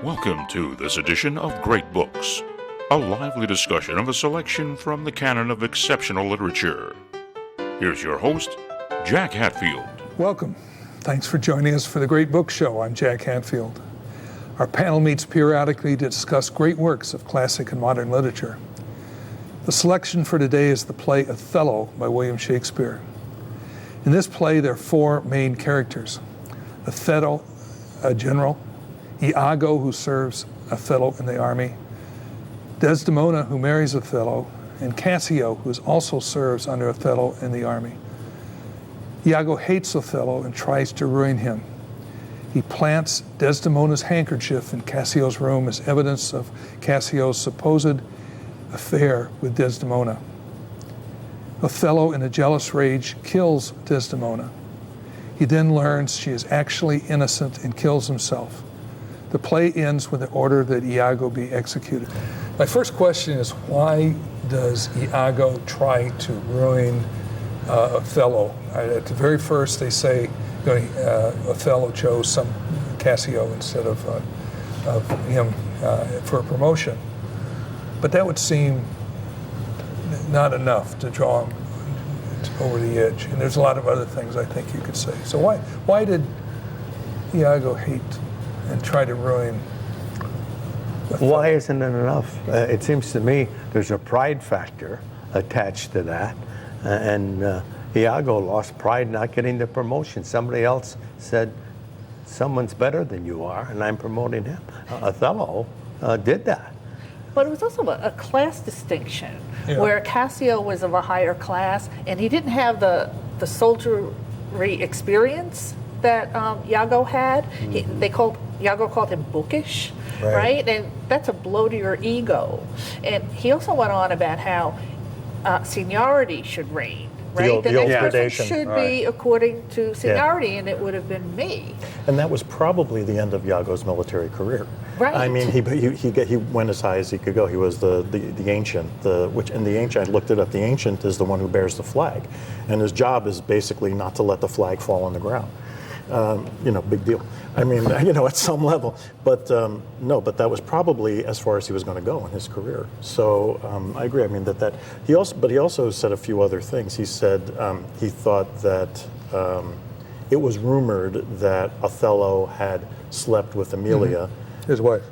Welcome to this edition of Great Books, a lively discussion of a selection from the canon of exceptional literature. Here's your host, Jack Hatfield. Welcome. Thanks for joining us for the Great Book Show. I'm Jack Hatfield. Our panel meets periodically to discuss great works of classic and modern literature. The selection for today is the play Othello by William Shakespeare. In this play, there are four main characters: Othello, a general; Iago, who serves Othello in the army; Desdemona, who marries Othello; and Cassio, who also serves under Othello in the army. Yago hates Othello and tries to ruin him. He plants Desdemona's handkerchief in Cassio's room as evidence of Cassio's supposed affair with Desdemona. Othello, in a jealous rage, kills Desdemona. He then learns she is actually innocent and kills himself. The play ends with the order that Iago be executed. My first question is, why does Iago try to ruin Othello? At the very first, they say Othello chose Cassio instead of him for a promotion. But that would seem not enough to draw him over the edge. And there's a lot of other things I think you could say. So why did Iago hate and try to ruin Othello? Why isn't it enough? It seems to me there's a pride factor attached to that. And Iago lost pride not getting the promotion. Somebody else said, someone's better than you are, and I'm promoting him. Othello did that. But it was also a class distinction, where Cassio was of a higher class, and he didn't have the soldiery experience that Yago had. Yago called him bookish, right? And that's a blow to your ego. And he also went on about how seniority should reign. Right? The next person should be according to seniority, and it would have been me. And that was probably the end of Iago's military career. Right. I mean, he went as high as he could go. He was the ancient, I looked it up. The ancient is the one who bears the flag, and his job is basically not to let the flag fall on the ground. Big deal. I mean, at some level. But no, but that was probably as far as he was going to go in his career. So I agree. I mean, he also said a few other things. He said he thought that it was rumored that Othello had slept with Amelia. Mm-hmm. His wife,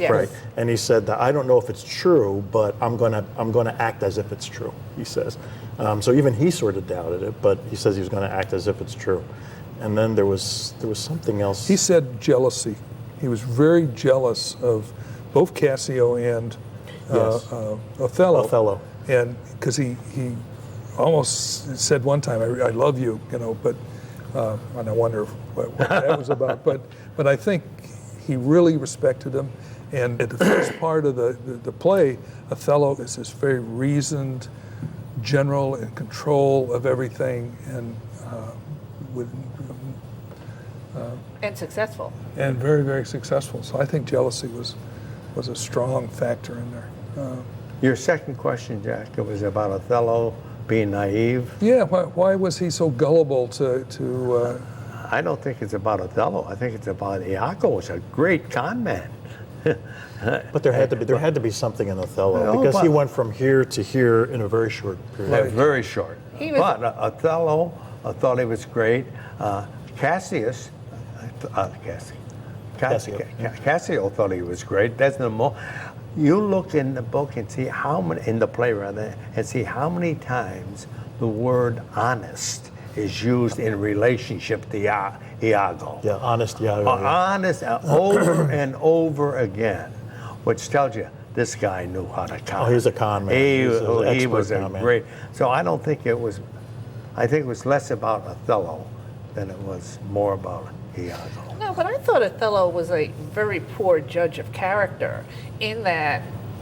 yes. Right? And he said that I don't know if it's true, but I'm gonna act as if it's true. He says. So even he sort of doubted it, but he says he was going to act as if it's true. And then there was something else. He said jealousy. He was very jealous of both Cassio and Othello. And because he almost said one time, I love you, but and I wonder what that was about. But I think he really respected him. And at the first part of the play, Othello is this very reasoned general in control of everything, and And successful. And very, very successful. So I think jealousy was a strong factor in there. Your second question, Jack, it was about Othello being naive. Yeah, why was he so gullible to I don't think it's about Othello. I think it's about Iago. Was a great con man. But there had to be something in Othello, because he went from here to here in a very short period. Right. Very short. But Othello thought he was great. Cassio thought he was great. You look in the book and see in the play rather, and see how many times the word honest is used in relationship to Iago. Yeah, honest Iago. Honest over and over again, which tells you this guy knew how to con. Oh, he's a con man. He was a great. So I don't think it was. I think it was less about Othello than it was more about Iago. No, but I thought Othello was a very poor judge of character, in that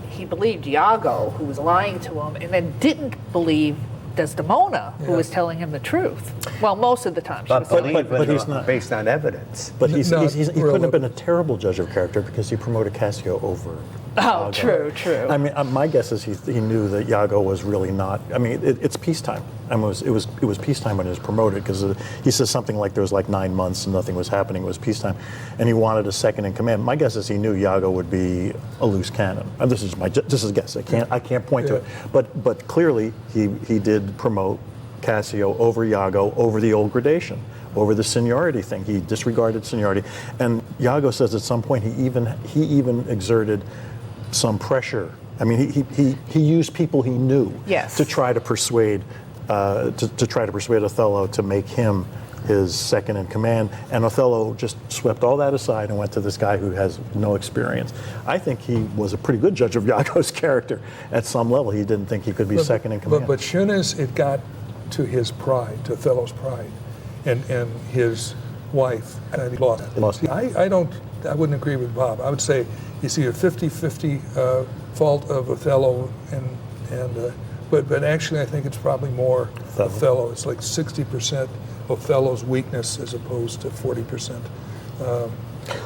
he believed Yago, who was lying to him, and then didn't believe Desdemona, who was telling him the truth. Well, most of the time. But he's not based on evidence. But he couldn't have been a terrible judge of character, because he promoted Cassio over Oh, Yago. true. I mean, my guess is he knew that Yago was really not. I mean, it's peacetime. and it was peacetime when he was promoted, because he says something like there was like 9 months and nothing was happening. It was peacetime, and he wanted a second in command. My guess is he knew Iago would be a loose cannon. And this is a guess. I can't point to it, but clearly he did promote Cassio over Iago over the old gradation, over the seniority thing. He disregarded seniority, and Iago says at some point he even exerted some pressure. I mean, he used people he knew to try to persuade Othello to make him his second in command, and Othello just swept all that aside and went to this guy who has no experience. I think he was a pretty good judge of Iago's character at some level. He didn't think he could be second in command. But soon as it got to his pride, to Othello's pride, and his wife, and he lost. I wouldn't agree with Bob. I would say you see a 50-50 fault of Othello, but actually I think it's probably more Othello. It's like 60% Othello's weakness as opposed to 40%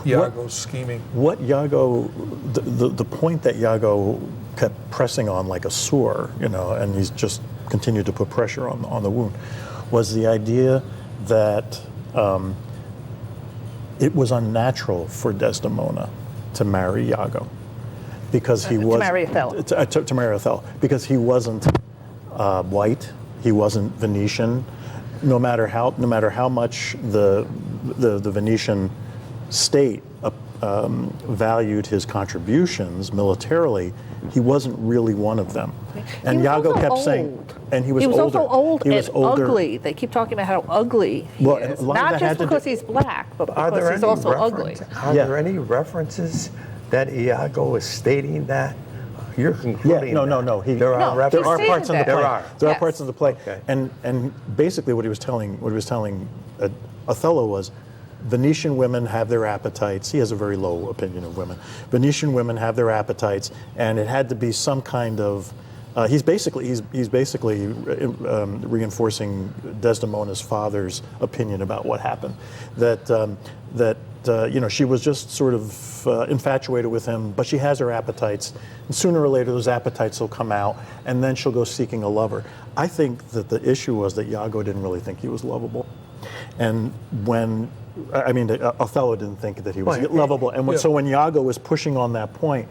Iago's scheming. What Iago, the point that Iago kept pressing on like a sore, and he's just continued to put pressure on the wound, was the idea that it was unnatural for Desdemona to marry Iago, because he was to marry Othello. To marry Othello, because he wasn't white, he wasn't Venetian. No matter how much the Venetian state valued his contributions militarily, he wasn't really one of them. And Iago kept saying, and he was older. Also old he was and older. ugly. They keep talking about how ugly he is. Not just because he's black, but because he's also ugly. Are there any references that Iago is stating that? You're concluding no. There are parts in the play. There are Yes. parts of the play, Okay. and basically what he was telling Othello was, Venetian women have their appetites. He has a very low opinion of women. Venetian women have their appetites, and it had to be some kind of. He's basically reinforcing Desdemona's father's opinion about what happened. That she was just sort of infatuated with him, but she has her appetites, and sooner or later those appetites will come out, and then she'll go seeking a lover. I think that the issue was that Iago didn't really think he was lovable, and Othello didn't think that he was lovable, and so when Iago was pushing on that point,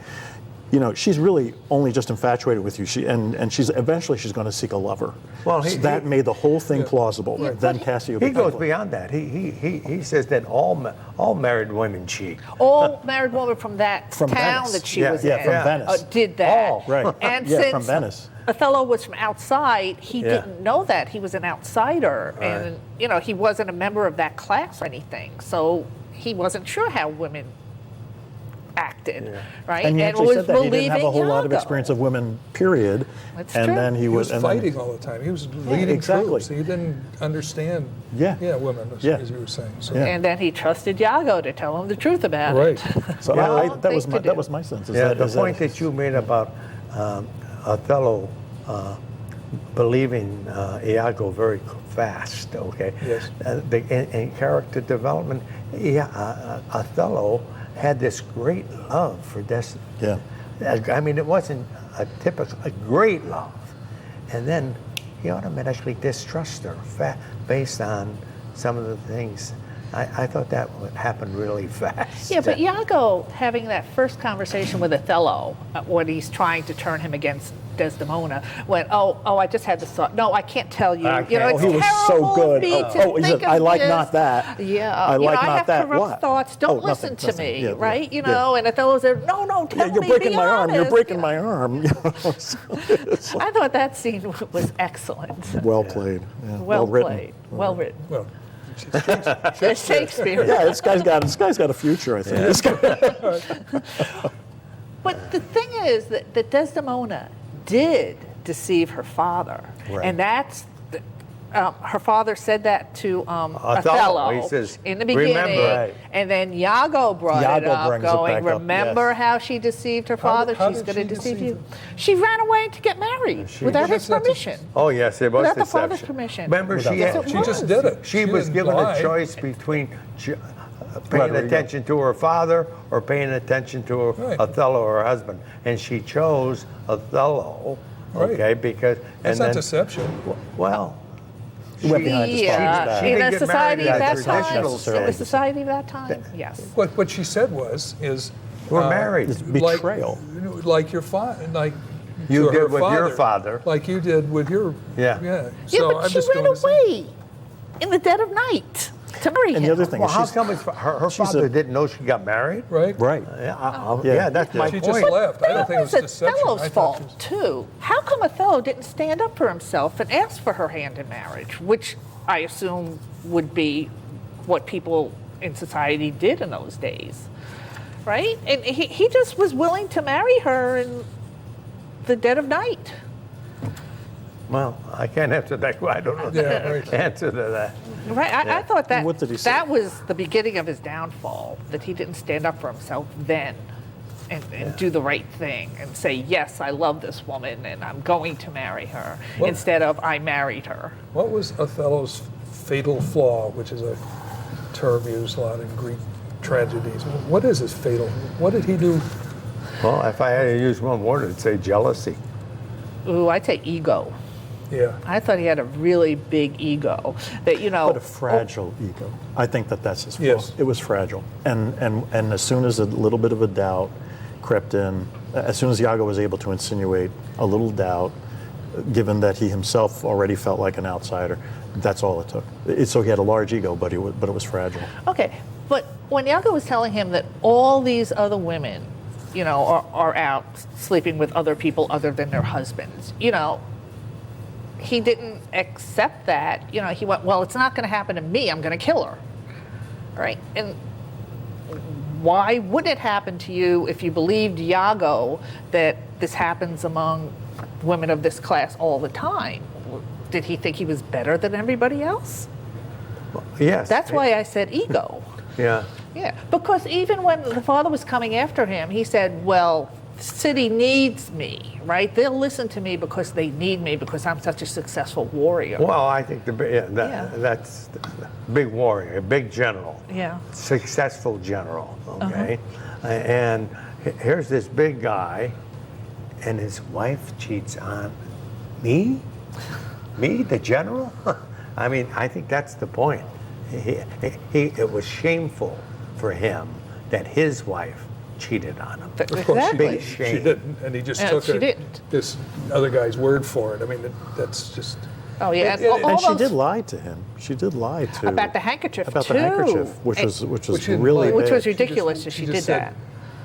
she's really only just infatuated with you. And she's eventually going to seek a lover. Well, that made the whole thing plausible. Then Cassio. He goes beyond that. He says that all married women cheat. All married women from that town Venice. that she was in from Venice. did that. All. Right. And from since Venice. Othello was from outside, he didn't know that. He was an outsider. Right. And, he wasn't a member of that class or anything. So he wasn't sure how women acted, right? And he actually was said that he didn't have a whole lot of Iago. experience of women, period. That's and true. then He was fighting all the time. He was leading troops. He didn't understand women, as you were saying. So. Yeah. And then he trusted Yago to tell him the truth about it. So that was my sense. The point that you made about Othello believing Iago very fast, okay? Yes. In character development, Othello had this great love for Desdemona. I mean, it wasn't a great love. And then he automatically distrusts her based on some of the things. I thought that would happen really fast. Yeah, but Yago having that first conversation with Othello when he's trying to turn him against Desdemona, went, I just had this thought. No, I can't tell you. It's he was so good. He said, I like not that. Yeah, I like not I have that. corrupt What? thoughts. Don't listen nothing, to me, yeah, right? yeah. And Othello said, no, tell me. You're breaking my arm. You're breaking my arm. I thought that scene was excellent. Well played. Yeah. Well written. played. Well written. Well, Shakespeare. Yeah, this guy's got a future, I think. This guy. But the thing is that Desdemona did deceive her father, and that's her father said that to Othello he says, in the beginning, remember, and then Iago brought it up, brings it going, back up, "Remember yes. how she deceived her father? how She's did going to she deceive deceive you." him? She ran away to get married without his permission. Oh, yes, it was Without the deception. father's permission. Remember, she just did it. She was didn't given lie. a choice between paying attention to her father or paying attention to Othello, her husband, and she chose Othello. Okay, because That's not deception. Well, He went behind his father's back. She in didn't a get society married of at that the time, traditional in the stage. society of that time, yes. What she said is, We're married. It's betrayal. like your father, like You to did her with your father. like you did with your Yeah. yeah. Yeah, So but I'm she just ran doing the same. away in the dead of night to marry him. And the other thing Well, is, how she's, come her she's father a- didn't know she got married? Right. right. Yeah, that's my She point. just left. I don't That think it was was deception. Othello's I thought fault, too. How come Othello didn't stand up for himself and ask for her hand in marriage, which I assume would be what people in society did in those days, right? And he just was willing to marry her in the dead of night. Well, I can't answer that. I don't know Yeah, the right. answer to that. Right, I thought that What did he say? that was the beginning of his downfall, that he didn't stand up for himself then and do the right thing and say, yes, I love this woman and I'm going to marry her, Well- instead of I married her. What was Othello's fatal flaw, which is a term used a lot in Greek tragedies? What is his fatal? What did he do? Well, if I had to use one word, I'd say jealousy. Ooh, I'd say ego. Yeah. I thought he had a really big ego. That, you know, But a fragile ego. I think that's his flaw. Yes. It was fragile. And as soon as a little bit of a doubt crept in, as soon as Yago was able to insinuate a little doubt, given that he himself already felt like an outsider, that's all it took. So he had a large ego, but it was fragile. okay, but when Yago was telling him that all these other women, you know, are out sleeping with other people other than their husbands, you know, he didn't accept that. You know, he went, well, it's not going to happen to me. I'm going to kill her. Right? And why would it happen to you if you believed Yago that this happens among women of this class all the time? Did he think he was better than everybody else? Yes. That's why I said ego. Yeah. Yeah, because even when the father was coming after him, he said, well, the city needs me, right? They'll listen to me because they need me because I'm such a successful warrior. Well, I think Yeah. that's the big warrior, a big general, Yeah. successful general. Okay, and here's this big guy, and his wife cheats on me, the general. I mean, I think that's the point. It was shameful for him that his wife cheated on him. Of course, Exactly. Big shame. she didn't, and he just Yeah, took she didn't. this other guy's word for it. I mean, that's just. Oh, yeah. It- all And she those- did lie to him. She did lie to About the handkerchief, about too. the handkerchief, which And- was Which she didn't really lie. Which big. was ridiculous that she did just said-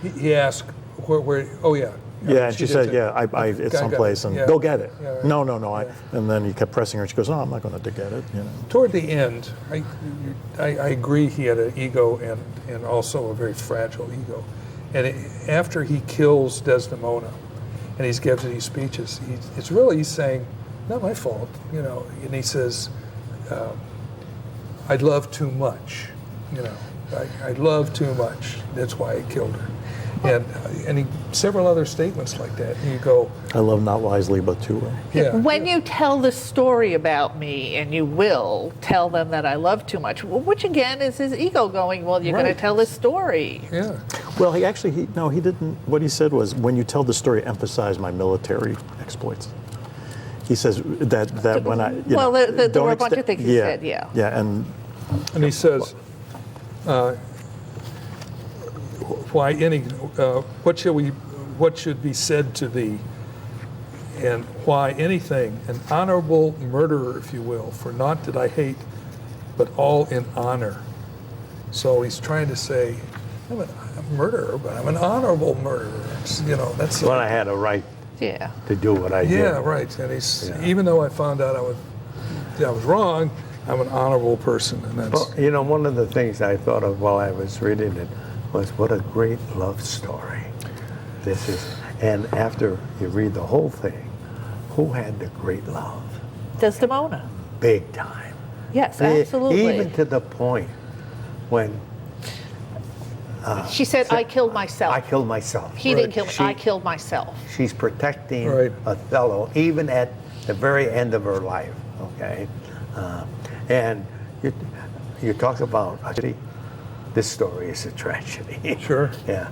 that. He asked where. Oh yeah. Yeah, and she did said, say, "Yeah, I it's got it. someplace, and Yeah. go get it." Yeah, right. No, Yeah. And then he kept pressing her, and she goes, "No, I'm not going to get it." You know. Toward the end, I agree he had an ego and also a very fragile ego. And after he kills Desdemona, and he's given these speeches, it's really saying, "Not my fault," you know. And he says, "I love too much," you know. I love too much. That's why I killed her. And several other statements like that. And you go, I love not wisely, but too well. yeah. When you tell the story about me, and you will tell them that I love too much, which again is his ego going, well, you're going Right. to tell this story. Yeah. Well, he didn't. What he said was, when you tell the story, emphasize my military exploits. He says that when I, you Well, know, there don't were a bunch exte- of things he said, yeah. Yeah, and And he says, what should be said to thee, and why anything, an honorable murderer, if you will, for naught did I hate, but all in honor. So he's trying to say, I'm a murderer, but I'm an honorable murderer. You know, that's When I had a right Yeah. to do what I did. yeah, right. And he's Yeah. even though I found out I was wrong, I'm an honorable person, and that's Well, you know, one of the things I thought of while I was reading it was what a great love story this is. And after you read the whole thing, who had the great love? Desdemona. Big time. Yes, absolutely. Even to the point when She said, I killed myself. I killed myself. He didn't kill me. She- I killed myself. She's protecting Right. Othello even at the very end of her life. Okay, and you talk about a tragedy. This story is a tragedy. Sure. Yeah,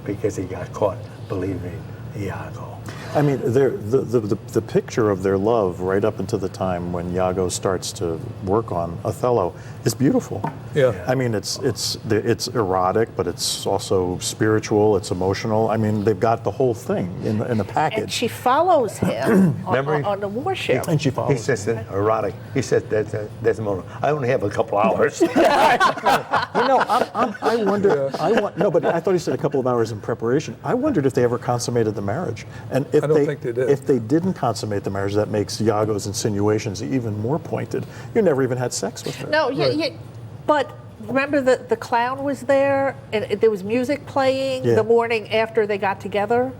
because he got caught believing Iago. I mean, the picture of their love right up until the time when Iago starts to work on Othello is beautiful. Yeah. I mean, it's erotic, but it's also spiritual. It's emotional. I mean, they've got the whole thing in a package. And she follows him on the warship. And she He follows. says erotic. He says Desdemona. I only have a couple hours. You know, I wonder. No, but I thought he said a couple of hours in preparation. I wondered if they ever consummated the marriage, and if I don't think they did. If they didn't consummate the marriage, that makes Iago's insinuations even more pointed. You never even had sex with her. No, but remember the clown was there, and there was music playing Yeah. the morning after they got together.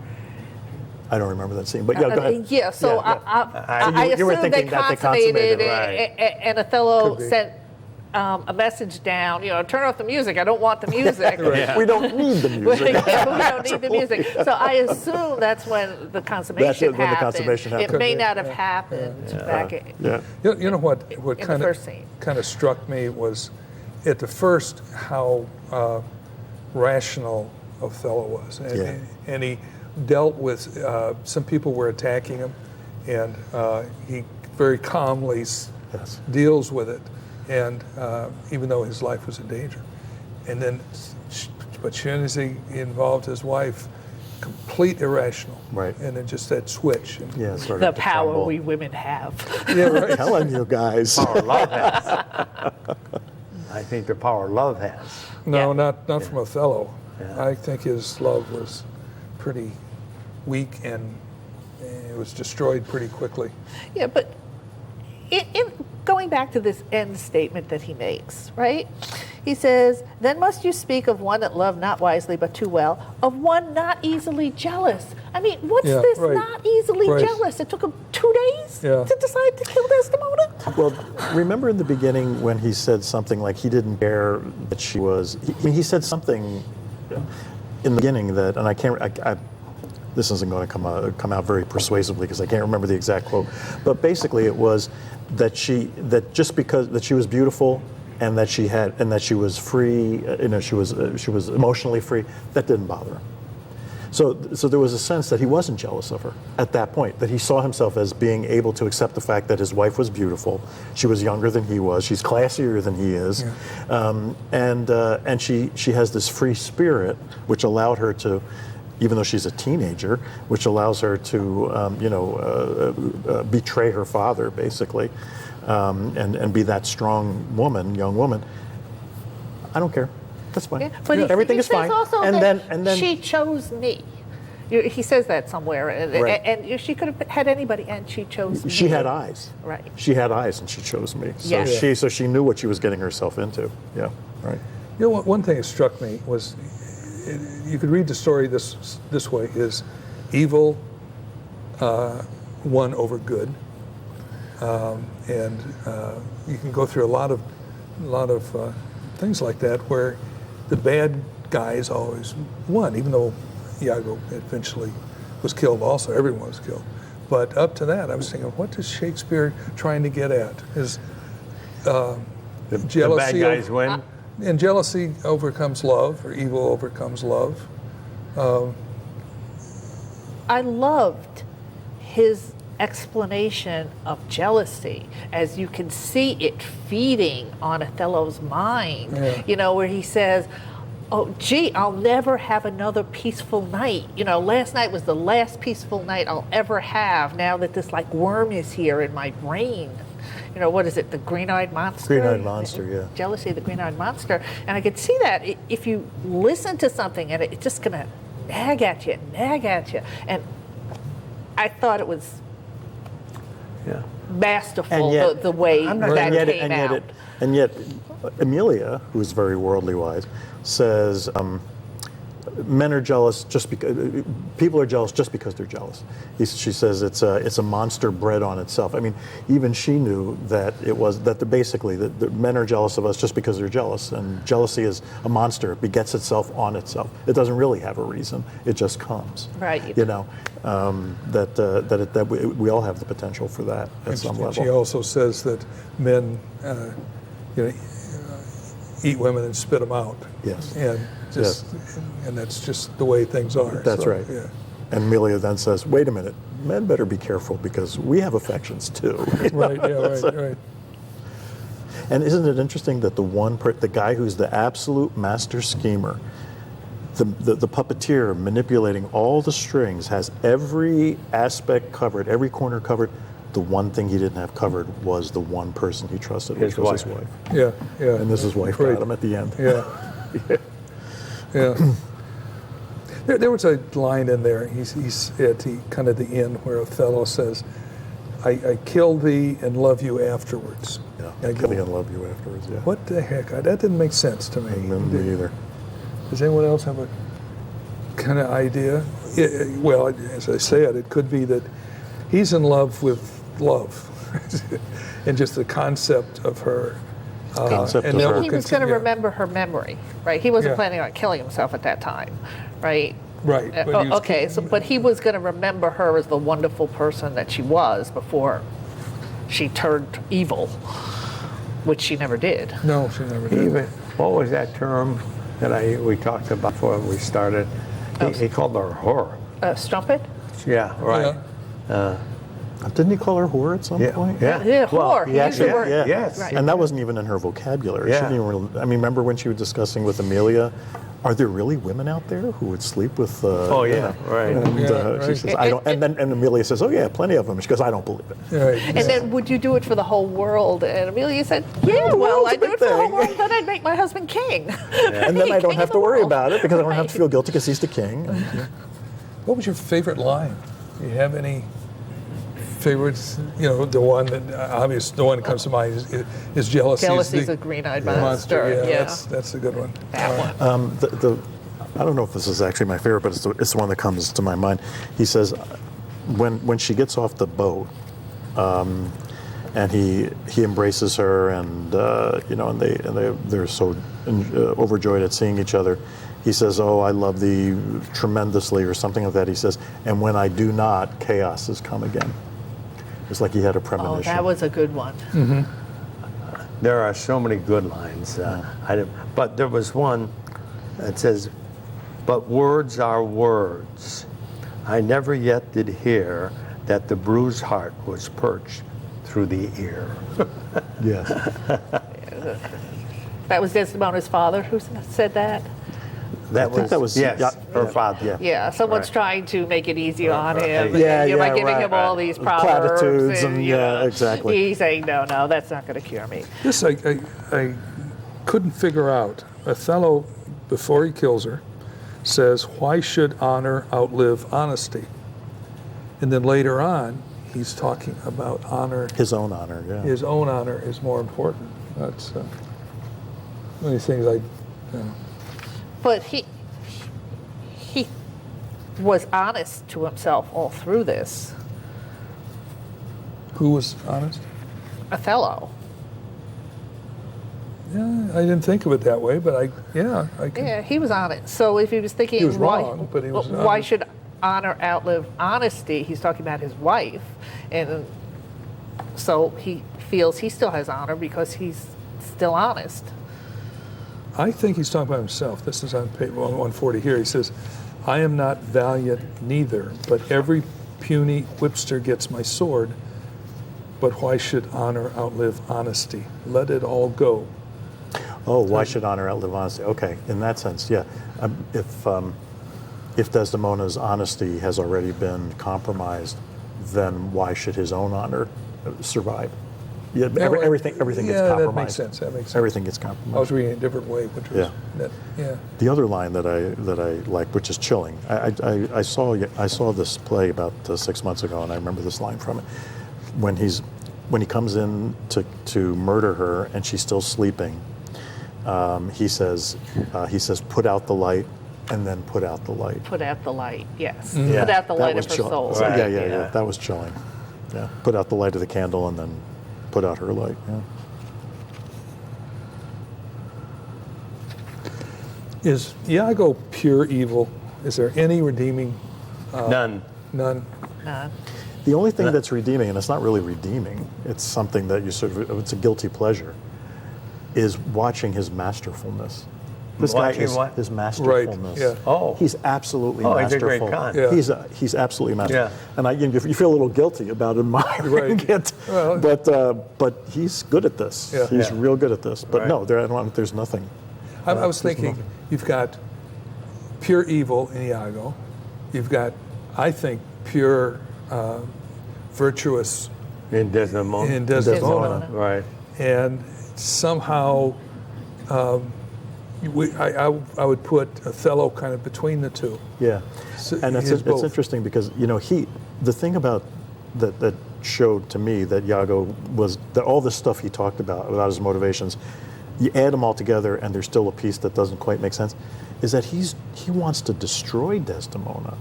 I don't remember that scene, but yeah, go ahead. Yeah, so Yeah, I You were assume they thinking that they consummated it, right. and Othello Could be. sent a message down, turn off the music, I don't want the music. Yeah. We don't need the music. Yeah, we don't need the music. So I assume that's when the consummation That's when the happened. consummation happened. It may not have happened back in Yeah. You know what the kind first scene. of struck me was at the first how rational Othello was, and he dealt with some people were attacking him, and he very calmly Yes. deals with it, and even though his life was in danger, and then but as soon as he involved his wife, complete irrational, Right. and then just that switch. And, Yeah, sort The of power crumble. we women have. yeah, right. I'm telling you guys. Power love has. I think the power love has. No, Yeah. not from Othello. Yeah. I think his love was pretty weak, and it was destroyed pretty quickly. Yeah, but in going back to this end statement that he makes, right? He says, "Then must you speak of one that loved not wisely but too well, of one not easily jealous." I mean, what's Yeah, this right. not easily Right. jealous? It took him 2 days Yeah. to decide to kill Desdemona? Well, remember in the beginning when he said something like he didn't care that she was. He said something in the beginning that, and I can't. This isn't going to come out very persuasively because I can't remember the exact quote. But basically, it was that she was beautiful and that she was free. She was emotionally free. That didn't bother him. So there was a sense that he wasn't jealous of her at that point, that he saw himself as being able to accept the fact that his wife was beautiful. She was younger than he was. She's classier than he is. Yeah. And she has this free spirit, which allowed her to, even though she's a teenager, which allows her to, betray her father, basically, and be that strong woman, young woman. I don't care. That's fine. Yeah, but Everything he is fine. says also And that then she chose me. He says that somewhere, Right. and she could have had anybody, and she chose me. she had eyes. Right. She had eyes, and she chose me. So Yes. she knew what she was getting herself into. Yeah. Right. You know, one thing that struck me was, you could read the story this way: is evil won over good, and you can go through a lot of things like that where the bad guys always won, even though Yago eventually was killed. Also, everyone was killed. But up to that, I was thinking, what is Shakespeare trying to get at? Is jealousy? The bad guys win. And jealousy overcomes love, or evil overcomes love. I loved his explanation of jealousy, as you can see it feeding on Othello's mind. Yeah. Where he says, "Oh, gee, I'll never have another peaceful night. Last night was the last peaceful night I'll ever have. Now that this worm is here in my brain." What is it? The green-eyed monster? Green-eyed monster, yeah. Jealousy, the green-eyed monster. And I could see that if you listen to something and it's just going to nag at you. And I thought it was masterful, And yet- the way that came out. And yet, Amelia, who is very worldly wise, says men are jealous just because people are jealous just because they're jealous. She says it's a monster bred on itself. I mean, even she knew that basically the men are jealous of us just because they're jealous, and jealousy is a monster. It begets itself on itself. It doesn't really have a reason. It just comes. Right. That we all have the potential for that at some level. She also says that men, eat women and spit them out. Yes. And and that's just the way things are. That's right. Yeah. And Amelia then says, wait a minute, men better be careful because we have affections too. Right, yeah, right. And isn't it interesting that the guy who's the absolute master schemer, the puppeteer manipulating all the strings, has every aspect covered, every corner covered. The one thing he didn't have covered was the one person he trusted, which was his wife. Yeah. And this his wife got him at the end. Yeah. There was a line in there. He's at the kind of the end where Othello says, I kill thee and love you afterwards. Yeah, I kill thee and love you afterwards, yeah. What the heck? That didn't make sense to me. Me either. Does anyone else have a kind of idea? Well, as I said, it could be that he's in love with love and just the concept of her. He was going to remember her memory, right? He wasn't planning on killing himself at that time, right? Right. But he was going to remember her as the wonderful person that she was before she turned evil, which she never did. No, she never did. What was that term that we talked about before we started? He called her whore. Strumpet? Yeah, right. Yeah. Didn't he call her whore at some point? Yeah, whore. He used the word. Yes. Right. And that wasn't even in her vocabulary. Yeah. She didn't even remember when she was discussing with Amelia, are there really women out there who would sleep with? Right. And she says, I don't. And then Amelia says, oh yeah, plenty of them. She goes, I don't believe it. Right. And then, would you do it for the whole world? And Amelia said, yeah, well, I'd do it for the whole world, then I'd make my husband king. And then I don't have to worry about it because I don't have to feel guilty because he's the king. What was your favorite line? Do you have any favorites? You know, the one that comes to mind is jealousy. Jealousy's a green-eyed monster. Yeah. That's a good one. That one. I don't know if this is actually my favorite, but it's the one that comes to my mind. He says, when she gets off the boat, and he embraces her, and they're so overjoyed at seeing each other. He says, "Oh, I love thee tremendously," or something like that. He says, "And when I do not, chaos has come again." It's like he had a premonition. Oh, that was a good one. Mm-hmm. There are so many good lines. But there was one that says, "But words are words. I never yet did hear that the bruised heart was perched through the ear." Yes. That was Desdemona's father who said that? I think that was her father. Yeah, someone's trying to make it easy on him. By giving him all these proverbs. Platitudes and exactly. He's saying, no, that's not going to cure me. This I couldn't figure out. Othello, before he kills her, says, "Why should honor outlive honesty?" And then later on, he's talking about honor. His own honor, yeah. His own honor is more important. That's one of these things But he was honest to himself all through this. Who was honest? Othello. Yeah, I didn't think of it that way, but I can. Yeah, he was honest. So if he was thinking, He was wrong, but he was why honest. should honor outlive honesty? He's talking about his wife, and so he feels he still has honor because he's still honest. I think he's talking about himself. This is on page 140 here. He says, "I am not valiant neither, but every puny whipster gets my sword. But why should honor outlive honesty? Let it all go." Oh, why should honor outlive honesty? Okay, in that sense, yeah. If Desdemona's honesty has already been compromised, then why should his own honor survive? Yeah, everything gets compromised. That makes sense. Everything gets compromised. I was reading it a different way, which was The other line that I like, which is chilling. I saw this play about 6 months ago, and I remember this line from it. When he comes in to murder her and she's still sleeping, he says, "Put out the light," and then put out the light. Put out the light, yes. Yeah, Put out the light of was her chilling. soul. Right. Yeah. That was chilling. Yeah. Put out the light of the candle and then put out her light. Yeah. Is Iago pure evil? Is there any redeeming? None. None. The only thing that's redeeming, and it's not really redeeming, it's something that it's a guilty pleasure, is watching his masterfulness. This guy Watching is what? his masterfulness. yeah. Oh. He's absolutely Oh, he's a masterful. great con. Yeah. He's absolutely masterful. Yeah. And you feel a little guilty about admiring Right. it, Well- but he's good at this. Yeah. He's Yeah. real good at this. But Right. no, there's nothing. I was There's thinking, nothing. you've got pure evil in Iago. You've got, I think, pure virtuous In Desdemona. in Desdemona. Desdemona. Right. And somehow, I would put Othello kind of between the two. Yeah, So and he has both. it's interesting because the thing about that showed to me that Yago was that all this stuff he talked about his motivations, you add them all together and there's still a piece that doesn't quite make sense, is that he wants to destroy Desdemona.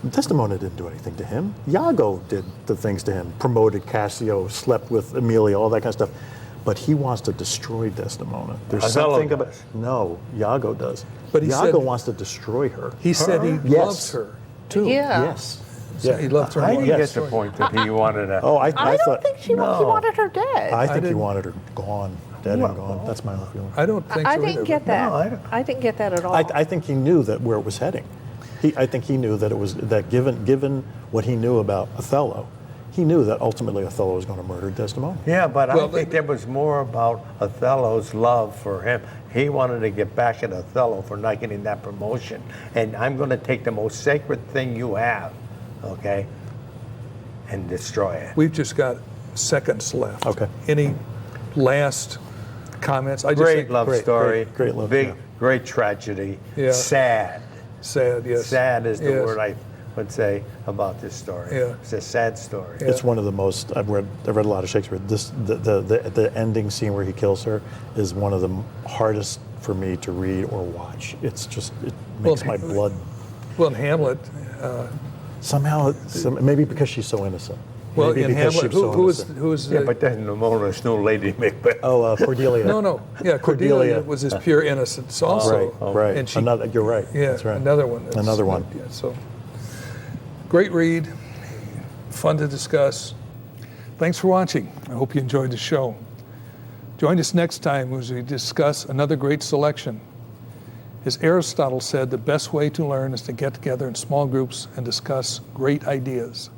Desdemona didn't do anything to him. Iago did the things to him, promoted Cassio, slept with Emilia, all that kind of stuff. But he wants to destroy Desdemona. There's Othello something does. about no, Iago does. But he Iago said- wants to destroy her. He said he Yes. loves her, too. Yeah. Yes. So he loved her I more. didn't Yes. get the point that he wanted to. Oh, I I thought. don't think he No. wanted her dead. I think he didn't- wanted her gone, dead and gone. That's my own feeling. I don't think I so didn't either, get but- that. No, I don't- I didn't get that at all. I think he knew that where it was heading. I think he knew that it was that given what he knew about Othello, he knew that ultimately Othello was going to murder Desdemona. Yeah, but Well, I think there was more about Othello's love for him. He wanted to get back at Othello for not getting that promotion. And I'm going to take the most sacred thing you have, okay, and destroy it. We've just got seconds left. Okay. Any last comments? I just Great think, love story. great love, Big, yeah. great tragedy. Yeah. Sad. Sad, yes. Sad is the Yes. word I would say about this story. Yeah. It's a sad story. Yeah. It's one of the most I've read a lot of Shakespeare. The ending scene where he kills her is one of the hardest for me to read or watch. It makes my blood Well, in Hamlet, somehow. Maybe because she's so innocent. well, Maybe in because Hamlet, she's so who was innocent. Yeah, but Desdemona's no Lady Macbeth. Oh, Cordelia. no, yeah, Cordelia was his pure innocence also. Right. And she, You're right. yeah, That's right. another one. that's- Another one. Yeah, so, great read, fun to discuss. Thanks for watching. I hope you enjoyed the show. Join us next time as we discuss another great selection. As Aristotle said, the best way to learn is to get together in small groups and discuss great ideas.